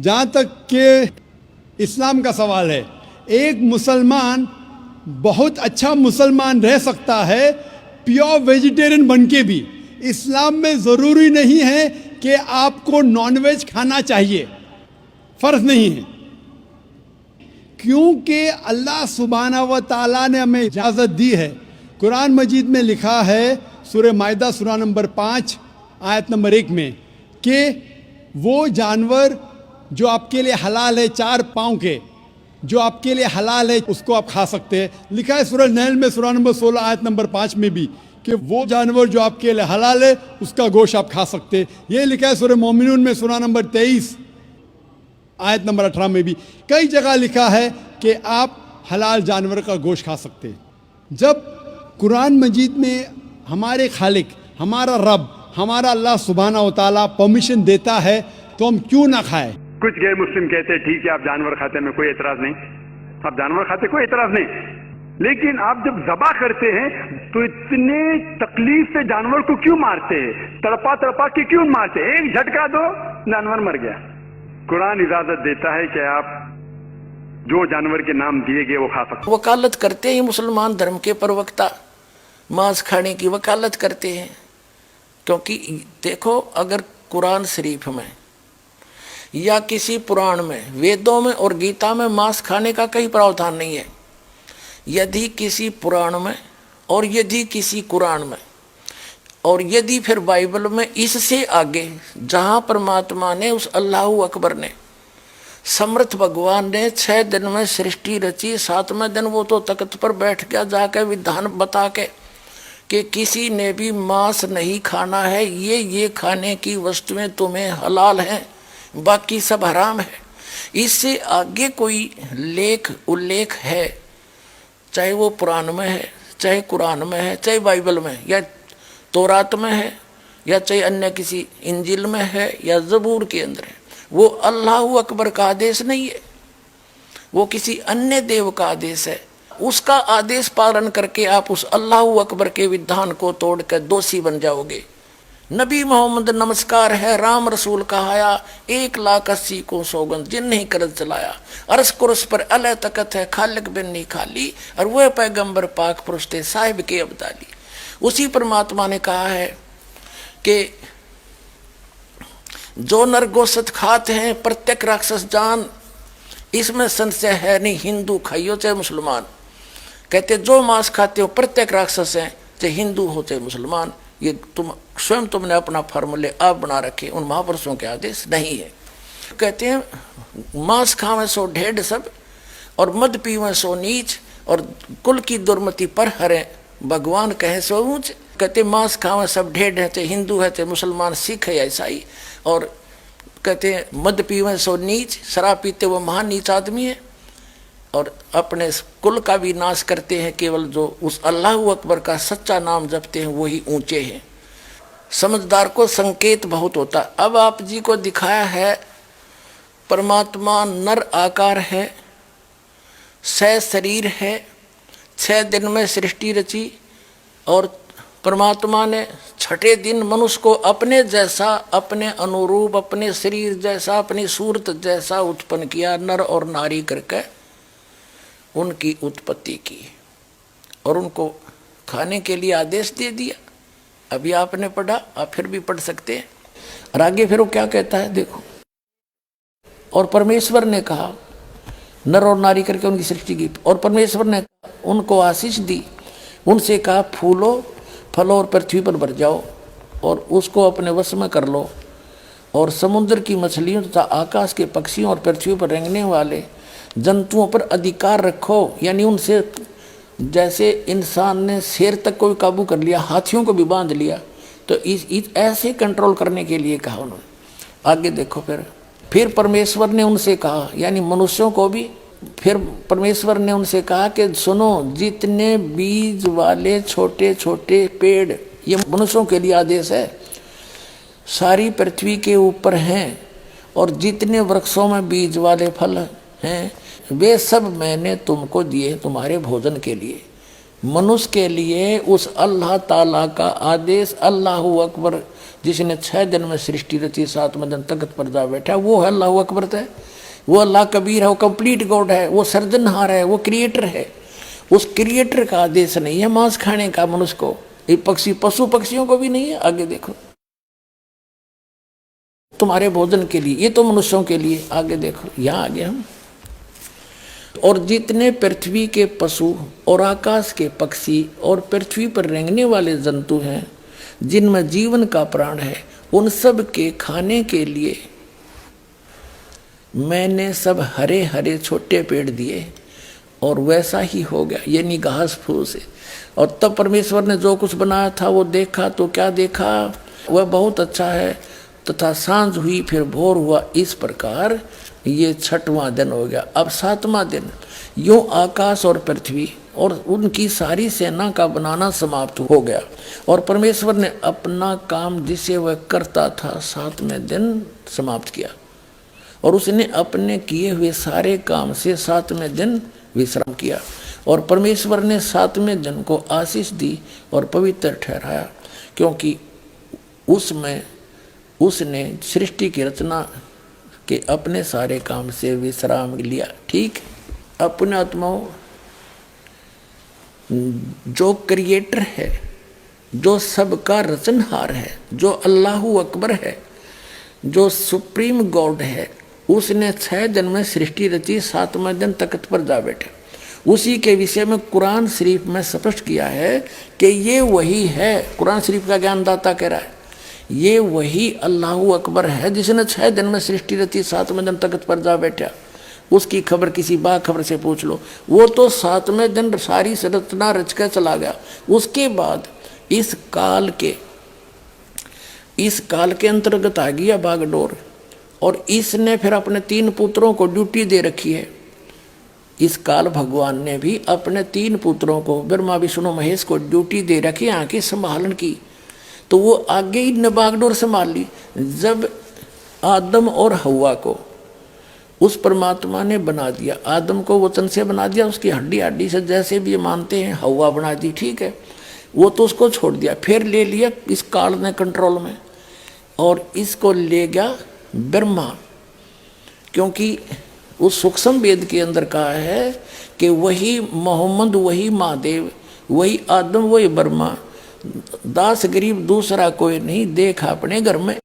जहाँ तक कि इस्लाम का सवाल है, एक मुसलमान बहुत अच्छा मुसलमान रह सकता है प्योर वेजिटेरियन बन के भी। इस्लाम में ज़रूरी नहीं है कि आपको नॉनवेज खाना चाहिए, फ़र्ज नहीं है, क्योंकि अल्लाह सुब्हानहू व तआला ने हमें इजाज़त दी है। कुरान मजीद में लिखा है सूरह माइदा सूरा नंबर 5 आयत नंबर 1 में कि वो जानवर जो आपके लिए हलाल है, 4 पाँव के, जो आपके लिए हलाल है, उसको आप खा सकते हैं। लिखा है सूरह नहल में सूरा नंबर 16 आयत नंबर 5 में भी कि वो जानवर जो आपके लिए हलाल है उसका गोश्त आप खा सकते हैं। ये लिखा है सूरह मोमिनून में सूरा नंबर 23 आयत नंबर 18 में भी। कई जगह लिखा है कि आप हलाल जानवर का गोश्त खा सकते हैं। जब कुरान मजीद में हमारे खालिक, हमारा रब, हमारा अल्लाह सुब्हानहू व तआला परमिशन देता है तो हम क्यों ना खाएं। कुछ गैर मुस्लिम कहते हैं ठीक है आप जानवर खाते हैं, कोई एतराज नहीं, आप जानवर खाते कोई एतराज नहीं, लेकिन आप जब ज़बा करते हैं तो इतने तकलीफ से जानवर को क्यों मारते हैं? तड़पा तड़पा के क्यों मारते हैं? एक झटका दो जानवर मर गया। कुरान इजाजत देता है कि आप जो जानवर के नाम दिए गए वो खा सकते। वकालत करते हैं मुसलमान धर्म के प्रवक्ता, मांस खाने की वकालत करते हैं। क्योंकि देखो, अगर कुरान शरीफ में या किसी पुराण में, वेदों में और गीता में मांस खाने का कहीं प्रावधान नहीं है। यदि किसी पुराण में और यदि किसी कुरान में और यदि फिर बाइबल में इससे आगे जहाँ परमात्मा ने, उस अल्लाहू अकबर ने, समर्थ भगवान ने 6 दिन में सृष्टि रची, 7वें दिन वो तो तख्त पर बैठ गया जाकर विधान बता के कि किसी ने भी मांस नहीं खाना है, ये खाने की वस्तुएं तुम्हें हलाल हैं, बाकी सब हराम है। इससे आगे कोई लेख उल्लेख है, चाहे वो पुराण में है, चाहे कुरान में है, चाहे बाइबल में या तौरात में है, या चाहे अन्य किसी इंजिल में है या ज़बूर के अंदर है, वो अल्लाहू अकबर का आदेश नहीं है, वो किसी अन्य देव का आदेश है। उसका आदेश पालन करके आप उस अल्लाहू अकबर के विधान को तोड़कर दोषी बन जाओगे। नबी मोहम्मद नमस्कार है, राम रसूल कहाया, 1,80,000 को सौगंध जिन नहीं करत चलाया, अरस कुरस पर अल तकत है, खालिक बिन नहीं खाली, और वह पैगंबर पाक पुरुषते साहिब के अब्दाली। उसी परमात्मा ने कहा है कि जो नर गोश्त खाते हैं प्रत्येक राक्षस जान, इसमें संशय है नहीं, हिंदू खाइयो चाहे मुसलमान। कहते जो मांस खाते हो प्रत्येक राक्षस हैं, चाहे हिंदू हो चाहे मुसलमान। ये तुमने अपना फार्मूले आप बना रखे, उन महापुरुषों के आदेश नहीं है। कहते हैं मांस खावे सो ढेढ़ सब और मद पीवे सो नीच, और कुल की दुर्मति पर हरे भगवान कहे सो ऊंच। कहते मांस खावे सब ढेढ़ है, चाहे हिंदू है चाहे मुसलमान, सिख है या ईसाई। और कहते हैं मद पीवे सो नीच, शराब पीते वो महान नीच आदमी है, और अपने कुल का भी नाश करते हैं। केवल जो उस अल्लाहू अकबर का सच्चा नाम जपते हैं वही ऊंचे हैं। समझदार को संकेत बहुत होता। अब आप जी को दिखाया है परमात्मा नर आकार है, 6 शरीर है, 6 दिन में सृष्टि रची, और परमात्मा ने 6ठे दिन मनुष्य को अपने जैसा, अपने अनुरूप, अपने शरीर जैसा, अपनी सूरत जैसा उत्पन्न किया, नर और नारी करके उनकी उत्पत्ति की और उनको खाने के लिए आदेश दे दिया। अभी आपने पढ़ा, आप फिर भी पढ़ सकते हैं। और आगे फिर वो क्या कहता है देखो, और परमेश्वर ने कहा, नर और नारी करके उनकी सृष्टि की, और परमेश्वर ने उनको आशीष दी, उनसे कहा फूलो फलो और पृथ्वी पर भर जाओ और उसको अपने वश में कर लो, और समुद्र की मछलियों तथा आकाश के पक्षियों और पृथ्वी पर रेंगने वाले जंतुओं पर अधिकार रखो। यानी उनसे जैसे इंसान ने शेर तक को भी काबू कर लिया, हाथियों को भी बांध लिया, तो इस ऐसे कंट्रोल करने के लिए कहा उन्होंने। आगे देखो, फिर परमेश्वर ने उनसे कहा, यानी मनुष्यों को भी, फिर परमेश्वर ने उनसे कहा कि सुनो, जितने बीज वाले छोटे छोटे पेड़, ये मनुष्यों के लिए आदेश है, सारी पृथ्वी के ऊपर हैं, और जितने वृक्षों में बीज वाले फल हैं वे सब मैंने तुमको दिए तुम्हारे भोजन के लिए। मनुष्य के लिए उस अल्लाह ताला का आदेश, अल्लाहू अकबर जिसने 6 दिन में सृष्टि रची, 7वें दिन तख्त पर जा बैठा, वो है अल्लाह अकबर है, वो अल्लाह कबीर है, वो कंप्लीट गॉड है, वो सर्जनहार है, वो क्रिएटर है। उस क्रिएटर का आदेश नहीं है मांस खाने का मनुष्य को, ये पक्षी पशु पक्षियों को भी नहीं है। आगे देखो, तुम्हारे भोजन के लिए, ये तो मनुष्यों के लिए। आगे देखो, यहां आगे हम, और जितने पृथ्वी के पशु और आकाश के पक्षी और पृथ्वी पर रेंगने वाले जंतु हैं, जिनमें जीवन का प्राण है, उन सब के खाने के लिए मैंने सब हरे हरे छोटे पेड़ दिए, और वैसा ही हो गया, यानी घास फूस है। और तब परमेश्वर ने जो कुछ बनाया था वो देखा, तो क्या देखा, वह बहुत अच्छा है। तथा सांझ हुई, फिर भोर हुआ, इस प्रकार ये 6वां दिन हो गया। अब 7वां दिन, यूं आकाश और पृथ्वी और उनकी सारी सेना का बनाना समाप्त हो गया, और परमेश्वर ने अपना काम जिसे वह करता था 7वें दिन समाप्त किया, और उसने अपने किए हुए सारे काम से 7वें दिन विश्राम किया। और परमेश्वर ने 7वें दिन को आशीष दी और पवित्र ठहराया, क्योंकि उसमें उसने सृष्टि की रचना के अपने सारे काम से विश्राम लिया। ठीक, अपने आत्माओं, जो क्रिएटर है, जो सबका रचनहार है, जो अल्लाह अकबर है, जो सुप्रीम गॉड है, उसने 6 दिन में सृष्टि रची, 7वें दिन तख्त पर जा बैठे। उसी के विषय में कुरान शरीफ में स्पष्ट किया है कि ये वही है। कुरान शरीफ का ज्ञानदाता कह रहा है, ये वही अल्लाह अकबर है जिसने 6 दिन में सृष्टि रची, 7वें दिन तख्त पर जा बैठा। उसकी खबर किसी बाखबर से पूछ लो, वो तो 7वें दिन सारी रचना रच कर चला गया। उसके बाद इस काल के अंतर्गत आ गया बागडोर, और इसने फिर अपने 3 पुत्रों को ड्यूटी दे रखी है। इस काल भगवान ने भी अपने 3 पुत्रों को, ब्रह्मा विष्णु महेश को ड्यूटी दे रखी आंखें संभालन की, तो वो आगे ही बागडोर संभाल ली। जब आदम और हव्वा को उस परमात्मा ने बना दिया, आदम को वचन से बना दिया, उसकी हड्डी से जैसे भी मानते हैं, हव्वा बना दी, ठीक है, वो तो उसको छोड़ दिया। फिर ले लिया इस काल ने कंट्रोल में, और इसको ले गया ब्रह्मा, क्योंकि उस सूक्ष्म वेद के अंदर कहा है कि वही मोहम्मद, वही महादेव, वही आदम, वही ब्रह्मा, दास गरीब दूसरा कोई नहीं, देख अपने घर में।